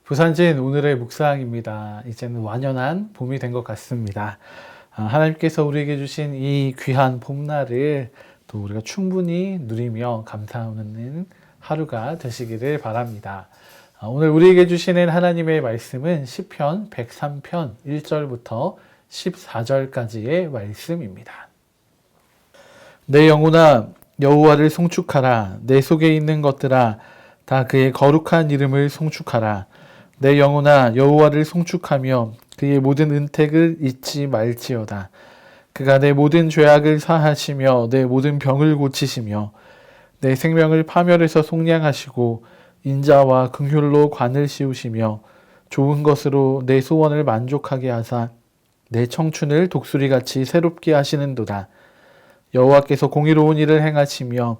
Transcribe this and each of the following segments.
부산진 오늘의 묵상입니다. 이제는 완연한 봄이 된 것 같습니다. 하나님께서 우리에게 주신 이 귀한 봄날을 또 우리가 충분히 누리며 감사하는 하루가 되시기를 바랍니다. 오늘 우리에게 주시는 하나님의 말씀은 시편 103편 1절부터 14절까지의 말씀입니다. 내 영혼아 여호와를 송축하라. 내 속에 있는 것들아 다 그의 거룩한 이름을 송축하라. 내 영혼아 여호와를 송축하며 그의 모든 은택을 잊지 말지어다. 그가 내 모든 죄악을 사하시며 내 모든 병을 고치시며 내 생명을 파멸해서 속량하시고 인자와 긍휼로 관을 씌우시며 좋은 것으로 내 소원을 만족하게 하사 내 청춘을 독수리같이 새롭게 하시는도다. 여호와께서 공의로운 일을 행하시며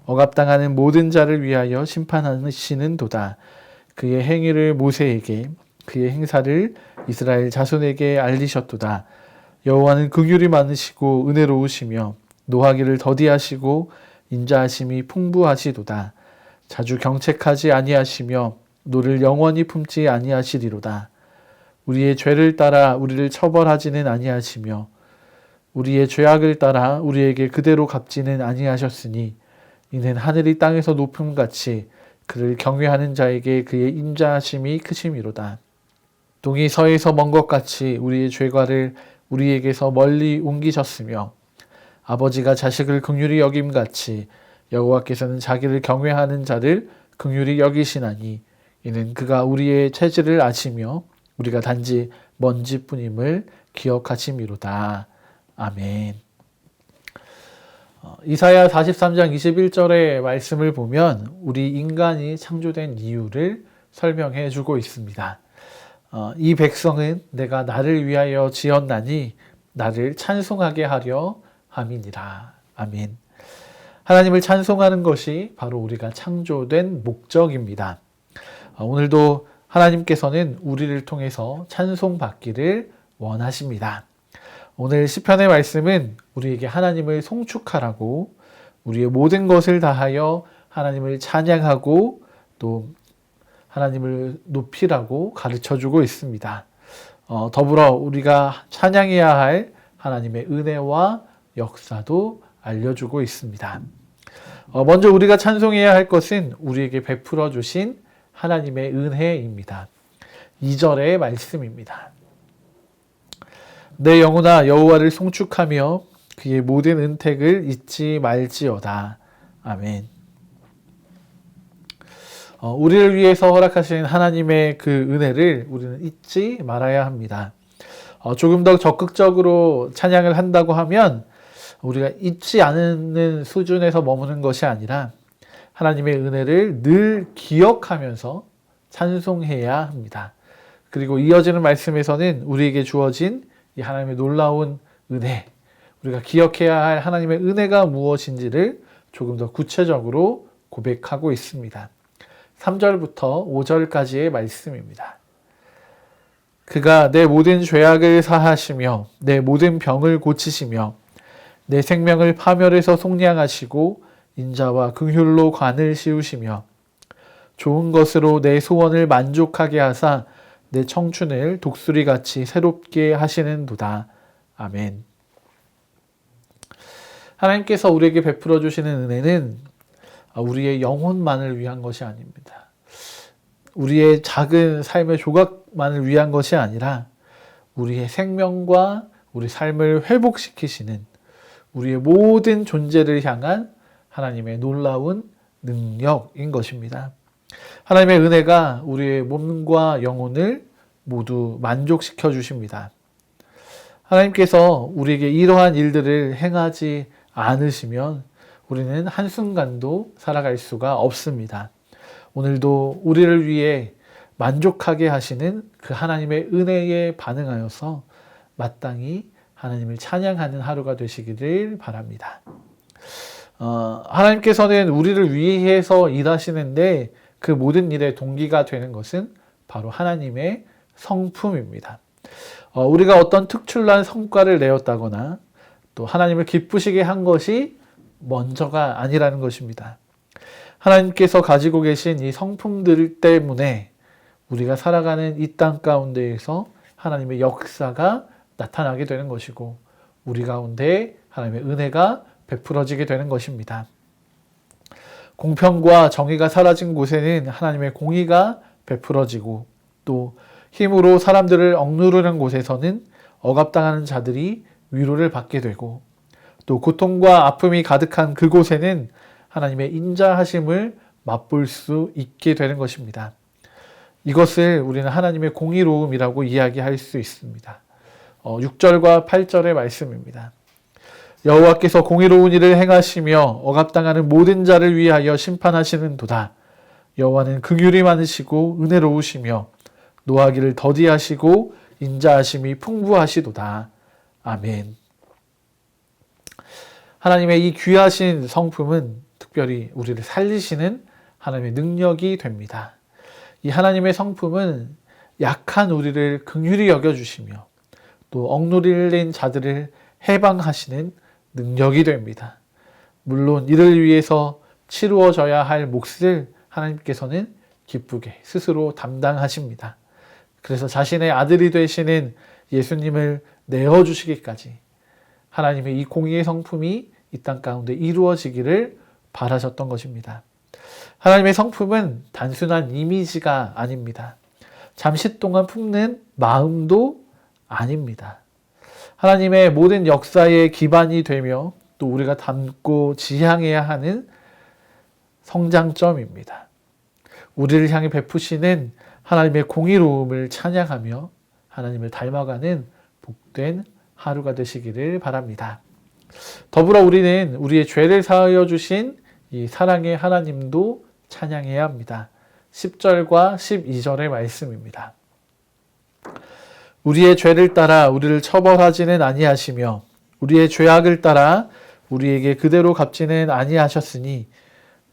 억압당하는 모든 자를 위하여 심판하시는도다. 그의 행위를 모세에게 그의 행사를 이스라엘 자손에게 알리셨도다. 여호와는 긍휼이 많으시고 은혜로우시며 노하기를 더디하시고 인자하심이 풍부하시도다. 자주 경책하지 아니하시며 노를 영원히 품지 아니하시리로다. 우리의 죄를 따라 우리를 처벌하지는 아니하시며 우리의 죄악을 따라 우리에게 그대로 갚지는 아니하셨으니 이는 하늘이 땅에서 높음같이 그를 경외하는 자에게 그의 인자하심이 크심이로다. 동이 서에서 먼 것 같이 우리의 죄과를 우리에게서 멀리 옮기셨으며 아버지가 자식을 긍휼히 여김같이 여호와께서는 자기를 경외하는 자를 긍휼히 여기시나니 이는 그가 우리의 체질을 아시며 우리가 단지 먼지뿐임을 기억하심이로다. 아멘. 이사야 43장 21절의 말씀을 보면 우리 인간이 창조된 이유를 설명해 주고 있습니다. 이 백성은 내가 나를 위하여 지었나니 나를 찬송하게 하려 함이니라. 아멘. 하나님을 찬송하는 것이 바로 우리가 창조된 목적입니다. 오늘도 하나님께서는 우리를 통해서 찬송받기를 원하십니다. 오늘 시편의 말씀은 우리에게 하나님을 송축하라고 우리의 모든 것을 다하여 하나님을 찬양하고 또 하나님을 높이라고 가르쳐주고 있습니다. 더불어 우리가 찬양해야 할 하나님의 은혜와 역사도 알려주고 있습니다. 먼저 우리가 찬송해야 할 것은 우리에게 베풀어 주신 하나님의 은혜입니다. 2절의 말씀입니다. 내 영혼아 여호와를 송축하며 그의 모든 은택을 잊지 말지어다. 아멘. 우리를 위해서 허락하신 하나님의 그 은혜를 우리는 잊지 말아야 합니다. 조금 더 적극적으로 찬양을 한다고 하면 우리가 잊지 않는 수준에서 머무는 것이 아니라 하나님의 은혜를 늘 기억하면서 찬송해야 합니다. 그리고 이어지는 말씀에서는 우리에게 주어진 이 하나님의 놀라운 은혜, 우리가 기억해야 할 하나님의 은혜가 무엇인지를 조금 더 구체적으로 고백하고 있습니다. 3절부터 5절까지의 말씀입니다. 그가 내 모든 죄악을 사하시며 내 모든 병을 고치시며 내 생명을 파멸해서 속량하시고 인자와 긍휼로 관을 씌우시며 좋은 것으로 내 소원을 만족하게 하사 내 청춘을 독수리같이 새롭게 하시는도다. 아멘. 하나님께서 우리에게 베풀어 주시는 은혜는 우리의 영혼만을 위한 것이 아닙니다. 우리의 작은 삶의 조각만을 위한 것이 아니라 우리의 생명과 우리 삶을 회복시키시는 우리의 모든 존재를 향한 하나님의 놀라운 능력인 것입니다. 하나님의 은혜가 우리의 몸과 영혼을 모두 만족시켜 주십니다. 하나님께서 우리에게 이러한 일들을 행하지 않으시면 우리는 한순간도 살아갈 수가 없습니다. 오늘도 우리를 위해 만족하게 하시는 그 하나님의 은혜에 반응하여서 마땅히 하나님을 찬양하는 하루가 되시기를 바랍니다. 하나님께서는 우리를 위해서 일하시는데 그 모든 일의 동기가 되는 것은 바로 하나님의 성품입니다. 우리가 어떤 특출난 성과를 내었다거나 또 하나님을 기쁘시게 한 것이 먼저가 아니라는 것입니다. 하나님께서 가지고 계신 이 성품들 때문에 우리가 살아가는 이 땅 가운데에서 하나님의 역사가 나타나게 되는 것이고 우리 가운데 하나님의 은혜가 베풀어지게 되는 것입니다. 공평과 정의가 사라진 곳에는 하나님의 공의가 베풀어지고 또 힘으로 사람들을 억누르는 곳에서는 억압당하는 자들이 위로를 받게 되고 또 고통과 아픔이 가득한 그곳에는 하나님의 인자하심을 맛볼 수 있게 되는 것입니다. 이것을 우리는 하나님의 공의로움이라고 이야기할 수 있습니다. 6절과 8절의 말씀입니다. 여호와께서 공의로운 일을 행하시며 억압당하는 모든 자를 위하여 심판하시는도다. 여호와는 긍휼이 많으시고 은혜로우시며 노하기를 더디하시고 인자하심이 풍부하시도다. 아멘. 하나님의 이 귀하신 성품은 특별히 우리를 살리시는 하나님의 능력이 됩니다. 이 하나님의 성품은 약한 우리를 긍휼히 여겨주시며 또 억누르린 자들을 해방하시는 능력이 됩니다. 물론 이를 위해서 치루어져야 할 몫을 하나님께서는 기쁘게 스스로 담당하십니다. 그래서 자신의 아들이 되시는 예수님을 내어주시기까지 하나님의 이 공의의 성품이 이 땅 가운데 이루어지기를 바라셨던 것입니다. 하나님의 성품은 단순한 이미지가 아닙니다. 잠시 동안 품는 마음도 아닙니다. 하나님의 모든 역사의 기반이 되며 또 우리가 닮고 지향해야 하는 성장점입니다. 우리를 향해 베푸시는 하나님의 공의로움을 찬양하며 하나님을 닮아가는 복된 하루가 되시기를 바랍니다. 더불어 우리는 우리의 죄를 사하여 주신 이 사랑의 하나님도 찬양해야 합니다. 10절과 12절의 말씀입니다. 우리의 죄를 따라 우리를 처벌하지는 아니하시며 우리의 죄악을 따라 우리에게 그대로 갚지는 아니하셨으니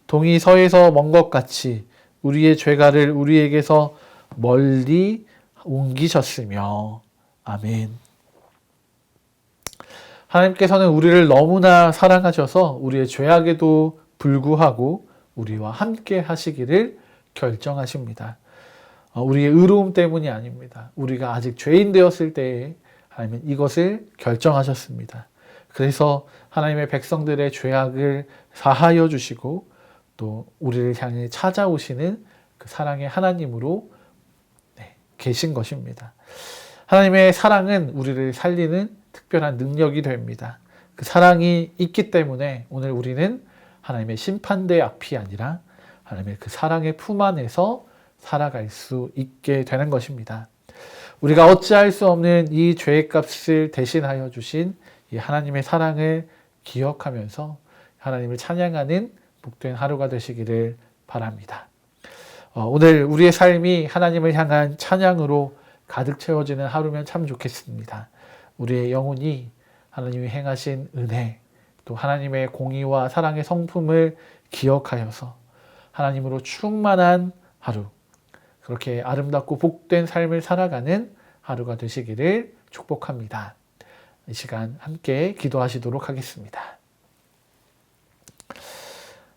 동이 서에서 먼 것 같이 우리의 죄가를 우리에게서 멀리 옮기셨으며 아멘. 하나님께서는 우리를 너무나 사랑하셔서 우리의 죄악에도 불구하고 우리와 함께 하시기를 결정하십니다. 우리의 의로움 때문이 아닙니다. 우리가 아직 죄인 되었을 때에 하나님은 이것을 결정하셨습니다. 그래서 하나님의 백성들의 죄악을 사하여 주시고 또 우리를 향해 찾아오시는 그 사랑의 하나님으로 계신 것입니다. 하나님의 사랑은 우리를 살리는 특별한 능력이 됩니다. 그 사랑이 있기 때문에 오늘 우리는 하나님의 심판대 앞이 아니라 하나님의 그 사랑의 품 안에서 살아갈 수 있게 되는 것입니다. 우리가 어찌할 수 없는 이 죄의 값을 대신하여 주신 이 하나님의 사랑을 기억하면서 하나님을 찬양하는 복된 하루가 되시기를 바랍니다. 오늘 우리의 삶이 하나님을 향한 찬양으로 가득 채워지는 하루면 참 좋겠습니다. 우리의 영혼이 하나님이 행하신 은혜, 또 하나님의 공의와 사랑의 성품을 기억하여서 하나님으로 충만한 하루, 그렇게 아름답고 복된 삶을 살아가는 하루가 되시기를 축복합니다. 이 시간 함께 기도하시도록 하겠습니다.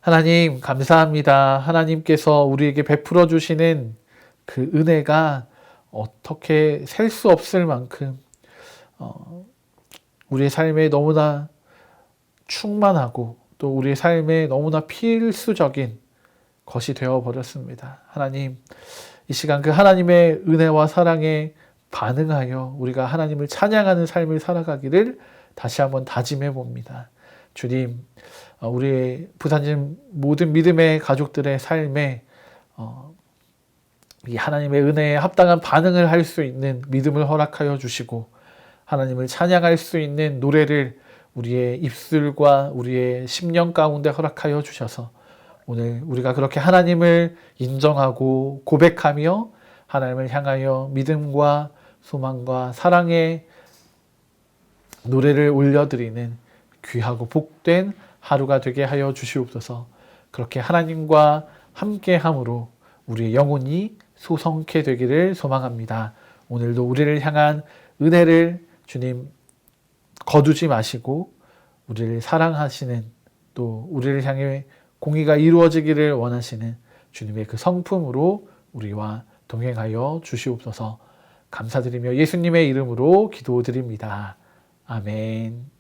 하나님 감사합니다. 하나님께서 우리에게 베풀어 주시는 그 은혜가 어떻게 셀 수 없을 만큼 우리의 삶에 너무나 충만하고 또 우리의 삶에 너무나 필수적인 것이 되어버렸습니다. 하나님, 이 시간 그 하나님의 은혜와 사랑에 반응하여 우리가 하나님을 찬양하는 삶을 살아가기를 다시 한번 다짐해 봅니다. 주님, 우리의 부산진 모든 믿음의 가족들의 삶에 이 하나님의 은혜에 합당한 반응을 할 수 있는 믿음을 허락하여 주시고 하나님을 찬양할 수 있는 노래를 우리의 입술과 우리의 심령 가운데 허락하여 주셔서 오늘 우리가 그렇게 하나님을 인정하고 고백하며 하나님을 향하여 믿음과 소망과 사랑의 노래를 올려드리는 귀하고 복된 하루가 되게 하여 주시옵소서. 그렇게 하나님과 함께함으로 우리의 영혼이 소성케 되기를 소망합니다. 오늘도 우리를 향한 은혜를 주님 거두지 마시고 우리를 사랑하시는, 또 우리를 향해 공의가 이루어지기를 원하시는 주님의 그 성품으로 우리와 동행하여 주시옵소서. 감사드리며 예수님의 이름으로 기도드립니다. 아멘.